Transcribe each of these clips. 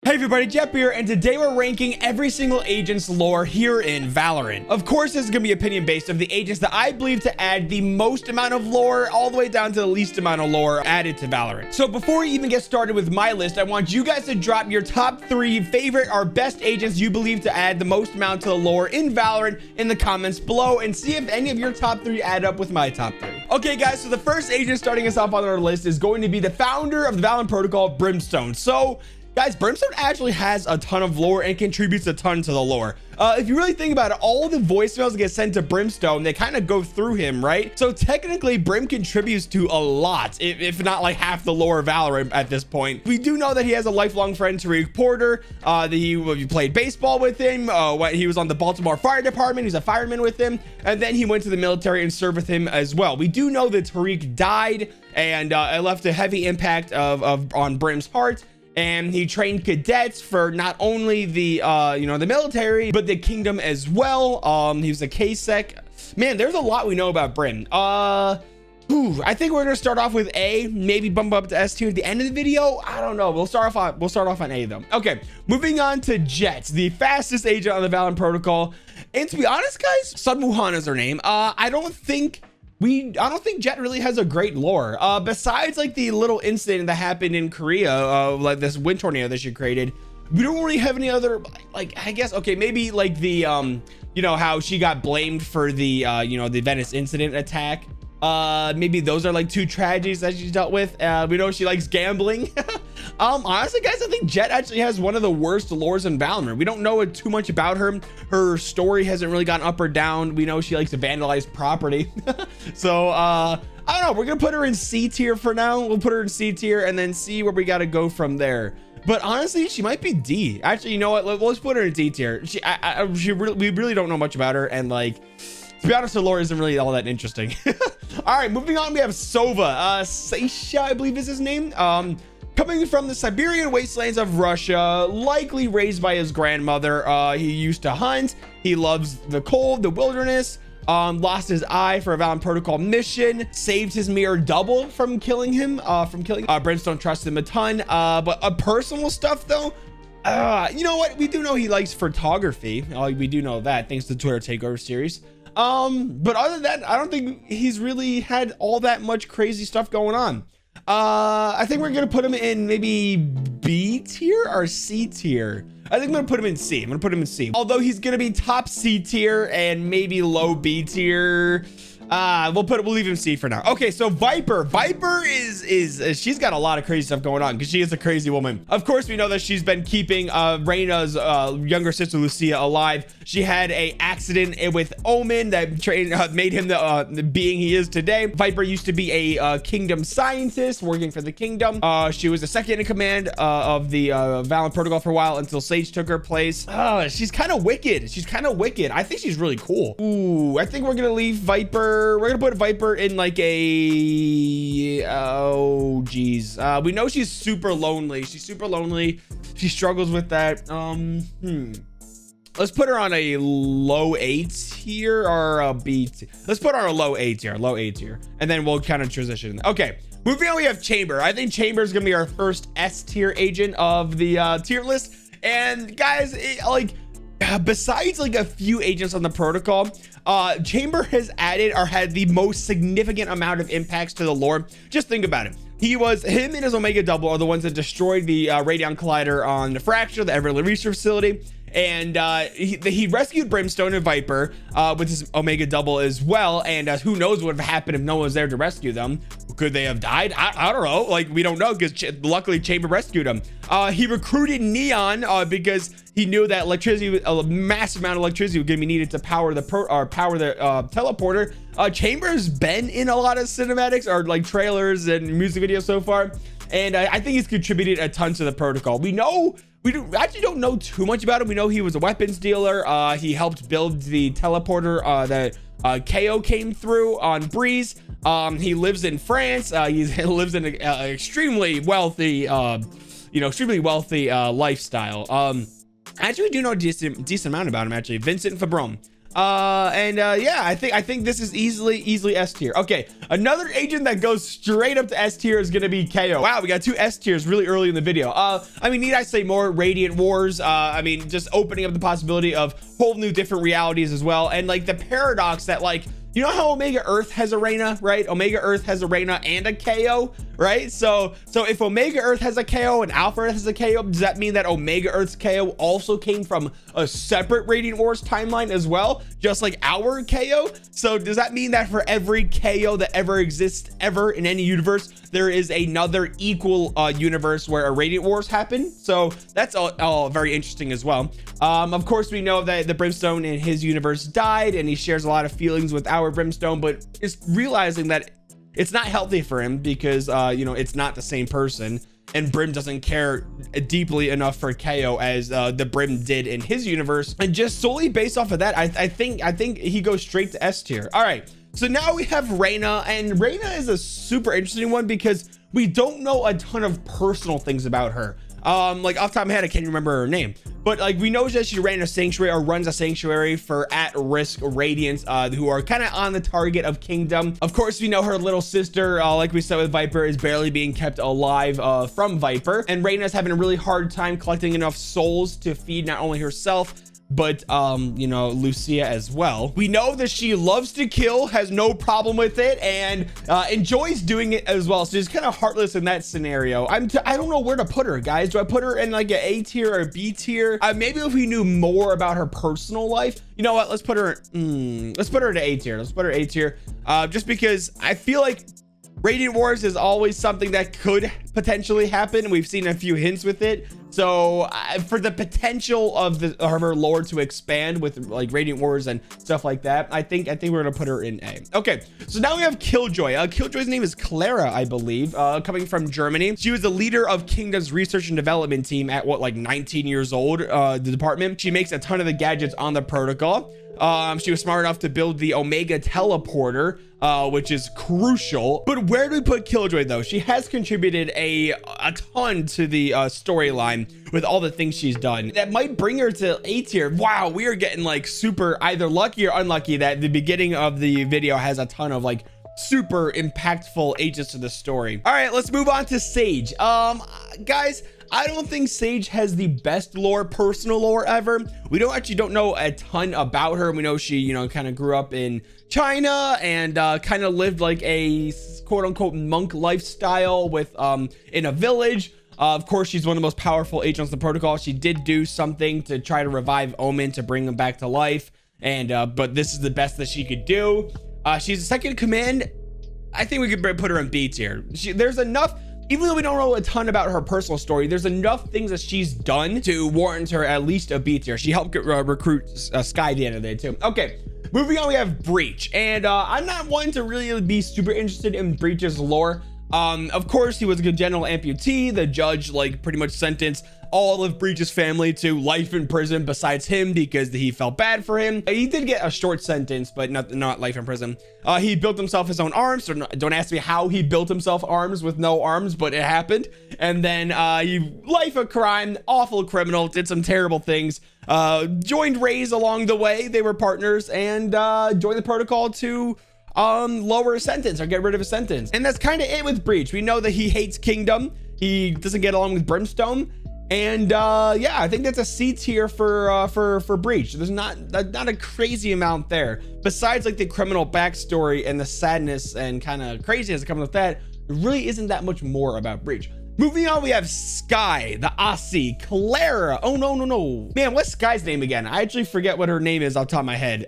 Hey everybody, Jeppy here, and today we're ranking every single agent's lore here in Valorant. Of course, this is going to be opinion based of the agents that I believe to add the most amount of lore all the way down to the least amount of lore added to Valorant. So before we even get started with my list, I want you guys to drop your top 3 favorite or best agents you believe to add the most amount to the lore in Valorant in the comments below and see if any of your top 3 add up with my top 3. Okay guys, so the first agent starting us off on our list is going to be the founder of the Valorant Protocol, Brimstone. So guys, Brimstone actually has a ton of lore and contributes a ton to the lore. If you really think about it, all the voicemails that get sent to Brimstone, they kind of go through him, right? So technically, Brim contributes to a lot, if not like half the lore of Valorant at this point. We do know that he has a lifelong friend, Tariq Porter, that he played baseball with him. When he was on the Baltimore Fire Department, he's a fireman with him. And then he went to the military and served with him as well. We do know that Tariq died, and it left a heavy impact on Brim's heart. And he trained cadets for not only the the military, but the kingdom as well. He was a K-Sec. Man, there's a lot we know about Brim. I think we're gonna start off with A, maybe bump up to S tier at the end of the video. I don't know. We'll start off on A though. Okay, moving on to Jet, the fastest agent on the Valorant Protocol. And to be honest, guys, Sun Wuhan is her name. I don't think Jet really has a great lore. Besides like the little incident that happened in Korea, like this wind tornado that she created, we don't really have any other, like, I guess, okay, maybe like the, how she got blamed for the, the Venice incident attack. Maybe those are like 2 tragedies that she's dealt with. We know she likes gambling. Honestly, guys, I think Jet actually has one of the worst lores in Valorant. We don't know too much about her. Her story hasn't really gone up or down. We know she likes to vandalize property. So, I don't know. We're going to put her in C tier for now. We'll put her in C tier and then see where we got to go from there. But honestly, she might be D. Actually, you know what? Let's put her in D tier. We really don't know much about her. And like, to be honest, the lore isn't really all that interesting. All right, moving on, we have Sova. Seisha, I believe is his name. Coming from the Siberian wastelands of Russia, likely raised by his grandmother. He used to hunt. He loves the cold, the wilderness. Lost his eye for a Valorant Protocol mission. Saved his mere double from killing him. Brimstone trusts him a ton. But personal stuff though. You know what? We do know he likes photography. We do know that thanks to the Twitter Takeover series. But other than that, I don't think he's really had all that much crazy stuff going on. I think we're gonna put him in maybe B tier or C tier. I think I'm gonna put him in C. I'm gonna put him in C. Although he's gonna be top C tier and maybe low B tier. We'll leave him C for now. Okay, so Viper is she's got a lot of crazy stuff going on because she is a crazy woman. Of course, we know that she's been keeping Reina's younger sister Lucia alive. She had a accident with Omen that made him the being he is today. Viper used to be a kingdom scientist working for the kingdom. She was the second in command of the Valorant Protocol for a while until Sage took her place. She's kind of wicked. I think she's really cool. Ooh, I think we're gonna leave Viper. We're gonna put Viper in like a, oh geez, we know she's super lonely. She struggles with that. Let's put her on a low A tier or a B tier. Let's put her on a low A tier, and then we'll kind of transition. Okay, moving on, we have Chamber. I think Chamber is gonna be our first S tier agent of the tier list. And guys, besides like a few agents on the protocol, Chamber has added or had the most significant amount of impacts to the lore. Just think about it. Him and his Omega double are the ones that destroyed the Radion Collider on the Fracture, the Everly Research Facility. And he rescued Brimstone and Viper with his Omega double as well. And who knows what would have happened if no one was there to rescue them. Could they have died? I don't know. Like, we don't know because luckily Chamber rescued him. He recruited Neon because he knew that electricity, a massive amount of electricity was going to be needed to power the teleporter. Chamber's been in a lot of cinematics or like trailers and music videos so far. And I think he's contributed a ton to the protocol. We actually don't know too much about him. We know he was a weapons dealer. He helped build the teleporter that KO came through on Breeze. He lives in France. He lives in an extremely wealthy, lifestyle. Actually, we do know a decent amount about him. Actually, Vincent Fabron. Yeah, I think this is easily S tier. Okay, another agent that goes straight up to S tier is gonna be KO. Wow, we got 2 S tiers really early in the video. I mean, need I say more? Radiant Wars, I mean, just opening up the possibility of whole new different realities as well, and like the paradox that, like, you know how Omega Earth has a Reina, right? Omega Earth has a Reina and a KO, right? So if Omega Earth has a KO and Alpha Earth has a KO, does that mean that Omega Earth's KO also came from a separate Radiant Wars timeline as well, just like our KO? So does that mean that for every KO that ever exists ever in any universe, there is another equal universe where a Radiant Wars happened? So that's all very interesting as well. Of course, we know that the Brimstone in his universe died, and he shares a lot of feelings with our Brimstone, but is realizing that it's not healthy for him because you know, it's not the same person, and Brim doesn't care deeply enough for KO as the Brim did in his universe. And just solely based off of that, I think he goes straight to S tier. All right, so now we have Reina, and Reina is a super interesting one because we don't know a ton of personal things about her. Like off the top of my head, I can't remember her name, but like we know that she ran a sanctuary or runs a sanctuary for at-risk Radiants who are kind of on the target of Kingdom. Of course, we know her little sister, like we said with Viper, is barely being kept alive from Viper, and Reina's having a really hard time collecting enough souls to feed not only herself but you know, Lucia as well. We know that she loves to kill, has no problem with it, and enjoys doing it as well. So she's kind of heartless in that scenario. I don't know where to put her, guys. Do I put her in like an A tier or a B tier? Maybe if we knew more about her personal life. You know what? Let's put her in A tier. Let's put her A tier. Just because I feel like Radiant Wars is always something that could potentially happen. We've seen a few hints with it. So for the potential of her lore to expand with like Radiant Wars and stuff like that, I think we're gonna put her in A. Okay, so now we have Killjoy. Killjoy's name is Clara, I believe, coming from Germany. She was the leader of Kingdom's research and development team at what, like 19 years old, the department. She makes a ton of the gadgets on the protocol. She was smart enough to build the Omega teleporter, which is crucial. But where do we put Killjoy though? She has contributed a ton to the storyline with all the things she's done. That might bring her to A tier. Wow, we are getting like super either lucky or unlucky that the beginning of the video has a ton of like super impactful agents to the story. All right, let's move on to Sage. Guys, I don't think Sage has the best lore, personal lore ever. We don't know a ton about her. We know she, you know, kind of grew up in China and kind of lived like a quote unquote monk lifestyle with in a village. Of course, she's one of the most powerful agents of the protocol. She did do something to try to revive Omen to bring him back to life, and but this is the best that she could do. She's a second in command. I think we could put her in B tier. There's enough. Even though we don't know a ton about her personal story, there's enough things that she's done to warrant her at least a B tier. She helped recruit Sky at the end of the day too. Okay, moving on, we have Breach, and I'm not one to really be super interested in Breach's lore. Of course, he was a general amputee. The judge like pretty much sentenced all of Breach's family to life in prison besides him because he felt bad for him. He did get a short sentence, but not life in prison. He built himself his own arms. So don't ask me how he built himself arms with no arms, but it happened. And then life of crime, awful criminal, did some terrible things. Joined Raze along the way. They were partners and joined the protocol to lower a sentence or get rid of a sentence. And that's kind of it with Breach. We know that he hates Kingdom. He doesn't get along with Brimstone. And yeah, I think that's a C tier for Breach. There's not a crazy amount there. Besides like the criminal backstory and the sadness and kind of craziness that comes with that, there really isn't that much more about Breach. Moving on, we have Sky, the Aussie, Clara. Oh, no. Man, what's Sky's name again? I actually forget what her name is off the top of my head.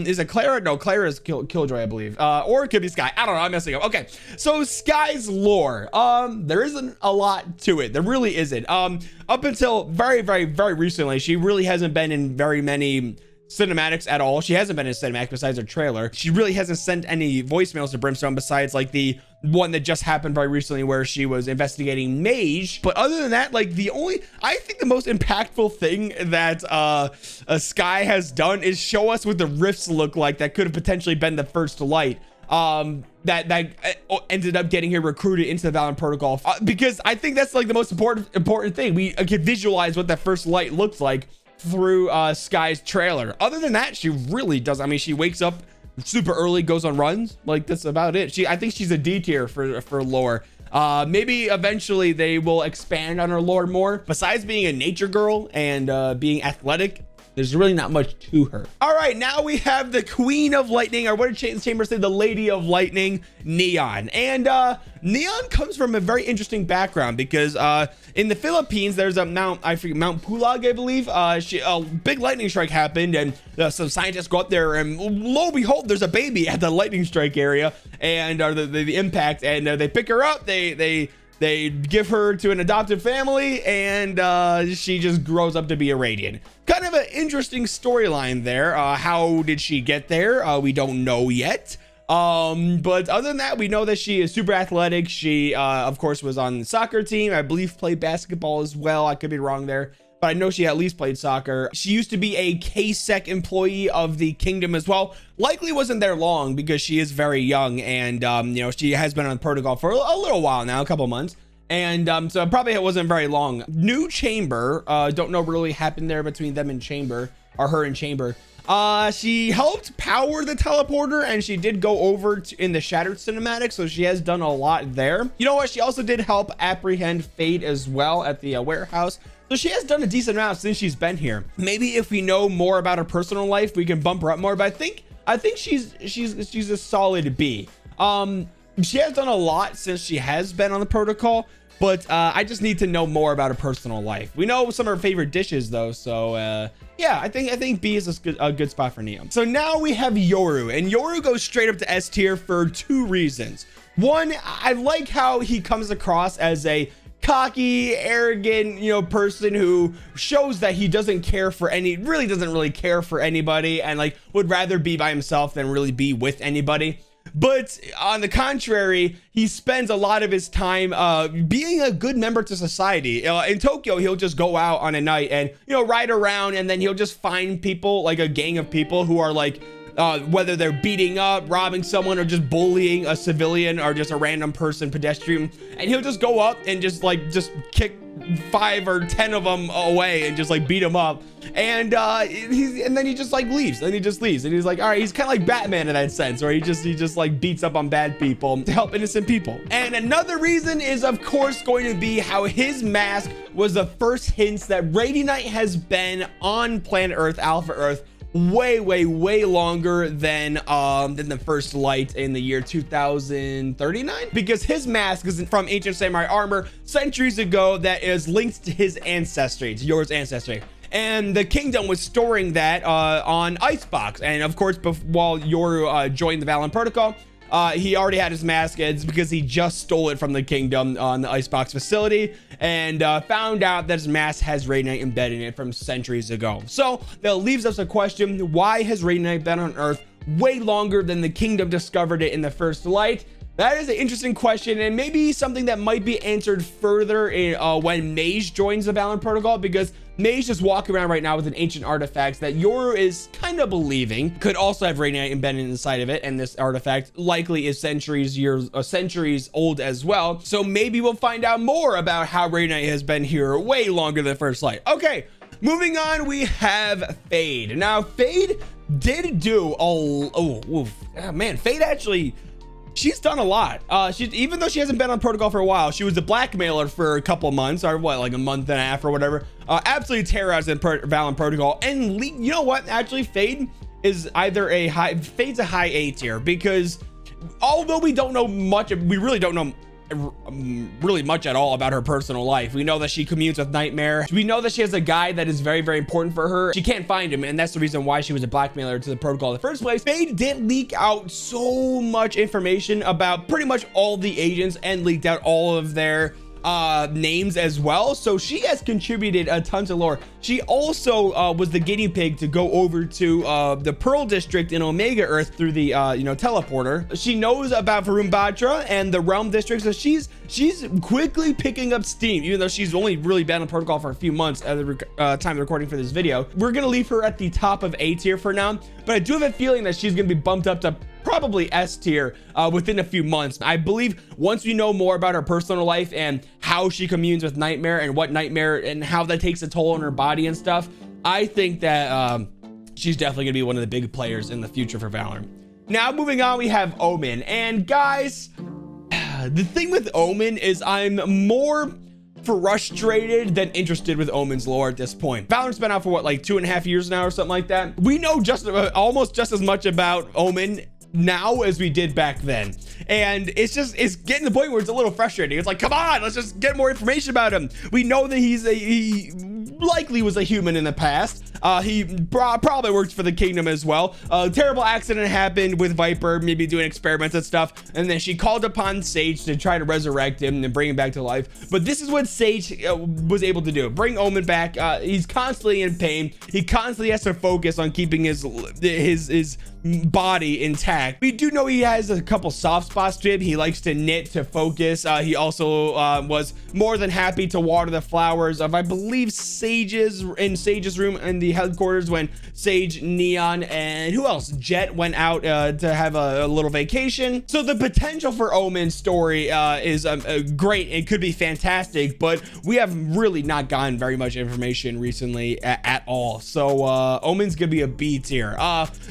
Is it Clara? No, Clara is Killjoy, I believe. Or it could be Sky. I don't know. I'm messing up. Okay, so Sky's lore. There isn't a lot to it. There really isn't. Up until very recently, she really hasn't been in very many cinematics at all. She hasn't been in a cinematic besides her trailer. She really hasn't sent any voicemails to Brimstone besides like the one that just happened very recently where she was investigating Mage. But other than that, like I think the most impactful thing that Sky has done is show us what the rifts look like that could have potentially been the first light that ended up getting her recruited into the Valorant Protocol, because I think that's like the most important thing. We can visualize what that first light looks like through Sky's trailer. Other than that, she really does. I mean, she wakes up super early, goes on runs. Like, that's about it. I think she's a D tier for lore. Maybe eventually they will expand on her lore more. Besides being a nature girl and being athletic, there's really not much to her. All right, now we have the Queen of Lightning, or what did Chambers say? The Lady of Lightning, Neon. And Neon comes from a very interesting background because in the Philippines, there's a Mount Pulag, I believe. A big lightning strike happened, and some scientists go up there, and lo and behold, there's a baby at the lightning strike area, and the impact, and they pick her up. They give her to an adopted family, and she just grows up to be a Radiant. Kind of an interesting storyline there. How did she get there? We don't know yet. But other than that, we know that she is super athletic. She, of course, was on the soccer team. I believe played basketball as well. I could be wrong there, but I know she at least played soccer. She used to be a KSEC employee of the kingdom as well. Likely wasn't there long because she is very young, and you know, she has been on protocol for a little while now, a couple months. And so probably it wasn't very long. New Chamber, don't know what really happened there between them and Chamber, or her and Chamber. She helped power the teleporter, and she did go over in the Shattered cinematic, so she has done a lot there. You know what? She also did help apprehend Fade as well at the warehouse. So she has done a decent amount since she's been here. Maybe if we know more about her personal life, we can bump her up more. But I think she's a solid B. She has done a lot since she has been on the protocol, but I just need to know more about her personal life. We know some of her favorite dishes though, so yeah, I think B is a good spot for Neo. So now we have Yoru, and Yoru goes straight up to S tier for two reasons. One, I like how he comes across as a cocky, arrogant, you know, person who shows that he doesn't care for really doesn't really care for anybody, and like would rather be by himself than really be with anybody. But on the contrary, he spends a lot of his time being a good member to society. In Tokyo, he'll just go out on a night and, you know, ride around, and then he'll just find people, like a gang of people who are like, whether they're beating up, robbing someone, or just bullying a civilian or just a random person, pedestrian, and he'll just go up and just kick 5 or 10 of them away and just like beat them up, and then he just like leaves, and he's like, all right, he's kind of like Batman in that sense, where he just like beats up on bad people to help innocent people. And another reason is of course going to be how his mask was the first hints that Radiant has been on planet Earth, Alpha Earth, way longer than the first light in the year 2039, because his mask is from ancient samurai armor centuries ago that is linked to his ancestry, to Yoru's ancestry, and the kingdom was storing that on Icebox. And of course, while Yoru joined the Valorant Protocol, he already had his mask. It's because he just stole it from the kingdom on the Icebox facility, and found out that his mask has Radiant embedded in it from centuries ago. So that leaves us a question: why has Radiant been on Earth way longer than the kingdom discovered it in the first light? That is an interesting question, and maybe something that might be answered further in, when Mage joins the Valorant Protocol, because Mage just walking around right now with an ancient artifact that Yoru is kind of believing could also have Reina embedded inside of it, and this artifact likely is centuries old as well. So maybe we'll find out more about how Reina has been here way longer than First Light. Okay, moving on, we have Fade. Now, Fade did do man, Fade actually, she's done a lot. Even though she hasn't been on protocol for a while, she was a blackmailer for a couple months, or what, like a month and a half or whatever. Absolutely terrorized in Valorant Protocol. And you know what? Actually, Fade is Fade's a high A tier, because although we don't know much, we really don't know really much at all about her personal life. We know that she communes with Nightmare. We know that she has a guy that is very important for her. She can't find him, and that's the reason why she was a blackmailer to the protocol in the first place. Fade did leak out so much information about pretty much all the agents, and leaked out all of their names as well. So she has contributed a ton to lore. She also was the guinea pig to go over to the Pearl District in Omega Earth through the teleporter. She knows about Varumbatra and the Realm District, so she's quickly picking up steam, even though she's only really been on protocol for a few months at the time of recording for this video. We're gonna leave her at the top of A tier for now, but I do have a feeling that she's gonna be bumped up to probably S tier within a few months. I believe once we know more about her personal life and how she communes with Nightmare, and what Nightmare and how that takes a toll on her body and stuff, I think that she's definitely gonna be one of the big players in the future for Valorant. Now moving on, we have Omen. And guys, the thing with Omen is I'm more frustrated than interested with Omen's lore at this point. Valorant's been out for what, like 2.5 years now or something like that. We know almost just as much about Omen now as we did back then, and it's getting to the point where it's a little frustrating. It's like, come on, let's just get more information about him. We know that he likely was a human in the past. He probably worked for the kingdom as well. A terrible accident happened with Viper, maybe doing experiments and stuff, and then she called upon Sage to try to resurrect him and bring him back to life. But this is what Sage was able to do: bring Omen back. He's constantly in pain. He constantly has to focus on keeping his body intact. We do know he has a couple soft spots to him. He likes to knit, to focus. He also was more than happy to water the flowers of, I believe, Sage's room in the headquarters when Sage, Neon, and who else? Jet went out to have a little vacation. So the potential for Omen's story is great. It could be fantastic, but we have really not gotten very much information recently at all. So Omen's gonna be a B tier.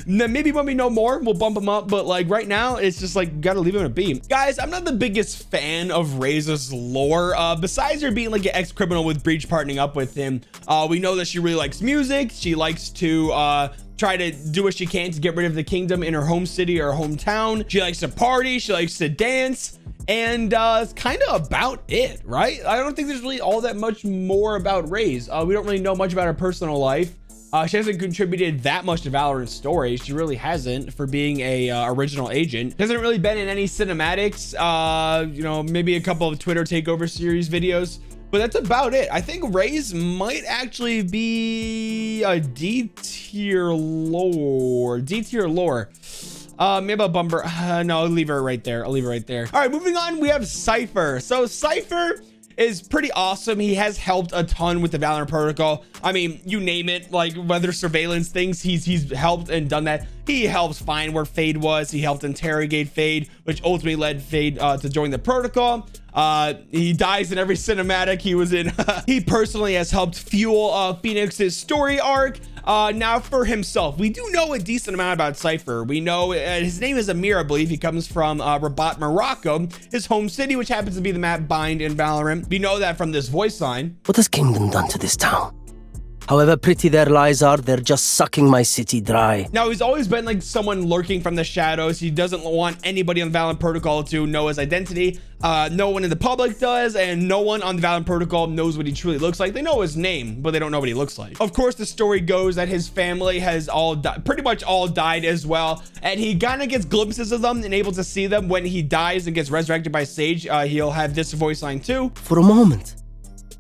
Maybe when we know more, we'll bump him up, but like right now, it's just like gotta leave him a B. Guys, I'm not the biggest fan of Reisa's lore. Besides her being like an ex-criminal with Breach partnering up with him, we know that she really likes music. She likes to try to do what she can to get rid of the kingdom in her home city or hometown. She likes to party, she likes to dance, and it's kind of about it, right? I don't think there's really all that much more about Reis. We don't really know much about her personal life. She hasn't contributed that much to Valorant's story. She really hasn't, for being a original agent. Hasn't really been in any cinematics, you know, maybe a couple of Twitter takeover series videos, but that's about it. I think Reis might actually be a D tier lore. Maybe a bumper. No, I'll leave her right there. All right, moving on, we have Cipher. So Cipher is pretty awesome. He has helped a ton with the Valorant Protocol. I mean, you name it, like whether surveillance things, he's helped and done that. He helps find where Fade was. He helped interrogate Fade, which ultimately led Fade to join the protocol. He dies in every cinematic he was in. He personally has helped fuel Phoenix's story arc. Now for himself, we do know a decent amount about Cipher. We know his name is Amir, I believe. He comes from Rabat, Morocco, his home city, which happens to be the map Bind in Valorant. We know that from this voice line. What has Kingdom done to this town? However pretty their lies are, they're just sucking my city dry. Now, he's always been like someone lurking from the shadows. He doesn't want anybody on the Valorant Protocol to know his identity. No one in the public does, and no one on the Valorant Protocol knows what he truly looks like. They know his name, but they don't know what he looks like. Of course, the story goes that his family has pretty much all died as well, and he kind of gets glimpses of them and able to see them when he dies and gets resurrected by Sage. He'll have this voice line too. For a moment,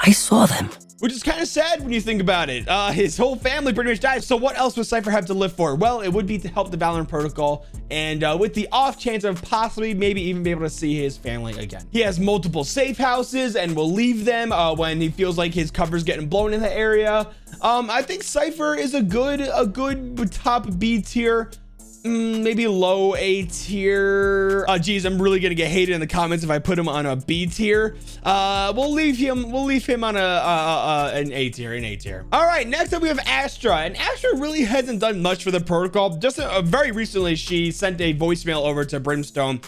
I saw them. Which is kind of sad when you think about it. His whole family pretty much died. So what else would Cipher have to live for? Well, it would be to help the Valorant Protocol, and with the off chance of possibly maybe even be able to see his family again. He has multiple safe houses and will leave them when he feels like his cover's getting blown in the area. I think Cipher is a good top B tier. Maybe low A tier. Geez, I'm really gonna get hated in the comments if I put him on a B tier. We'll leave him on an A tier. All right, next up we have Astra, and Astra really hasn't done much for the protocol. Just very recently, she sent a voicemail over to Brimstone,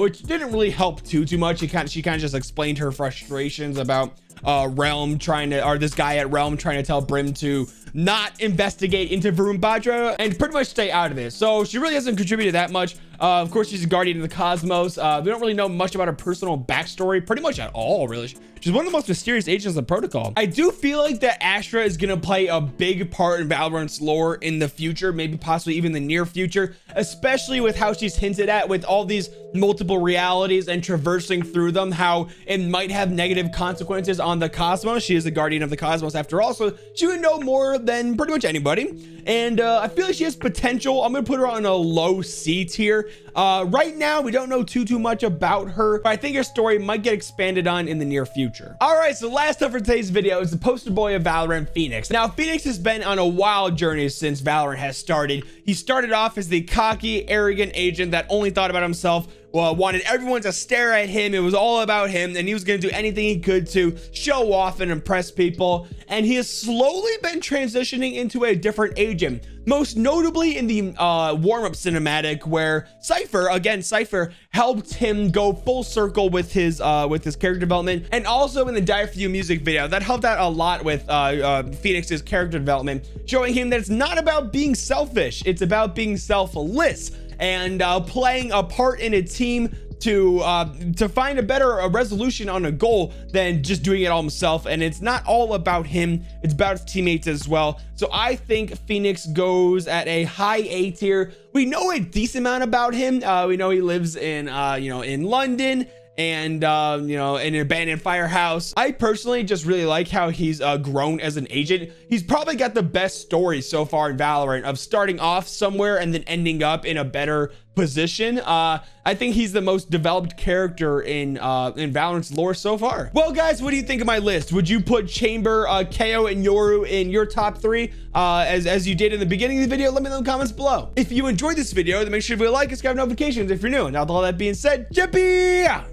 which didn't really help too much. She kind of just explained her frustrations about this guy at Realm trying to tell Brim to not investigate into Varun Bajra and pretty much stay out of it. So she really hasn't contributed that much. Of course, she's a guardian of the cosmos. We don't really know much about her personal backstory, pretty much at all, really. She's one of the most mysterious agents of Protocol. I do feel like that Astra is going to play a big part in Valorant's lore in the future, maybe possibly even the near future, especially with how she's hinted at with all these multiple realities and traversing through them, how it might have negative consequences on the cosmos. She is a guardian of the cosmos after all, so she would know more than pretty much anybody. And I feel like she has potential. I'm going to put her on a low C tier. Right now, we don't know too much about her, but I think her story might get expanded on in the near future. All right, so last up for today's video is the poster boy of Valorant, Phoenix. Now, Phoenix has been on a wild journey since Valorant has started. He started off as the cocky, arrogant agent that only thought about himself, wanted everyone to stare at him. It was all about him, and he was going to do anything he could to show off and impress people. And he has slowly been transitioning into a different agent, most notably in the warm-up cinematic where Cipher helped him go full circle with his character development, and also in the Die For You music video that helped out a lot with Phoenix's character development, showing him that it's not about being selfish, it's about being selfless and playing a part in a team to find a better resolution on a goal than just doing it all himself. And it's not all about him, it's about his teammates as well. So I think Phoenix goes at a high A tier. We know a decent amount about him. We know he lives in in London, and in an abandoned firehouse. I personally just really like how he's grown as an agent. He's probably got the best story so far in Valorant, of starting off somewhere and then ending up in a better position. I think he's the most developed character in Valorant's lore so far. Well, guys, what do you think of my list? Would you put Chamber, KO, and Yoru in your top 3 as you did in the beginning of the video? Let me know in the comments below. If you enjoyed this video, then make sure to like and subscribe, notifications if you're new. Now with all that being said, Jeppy!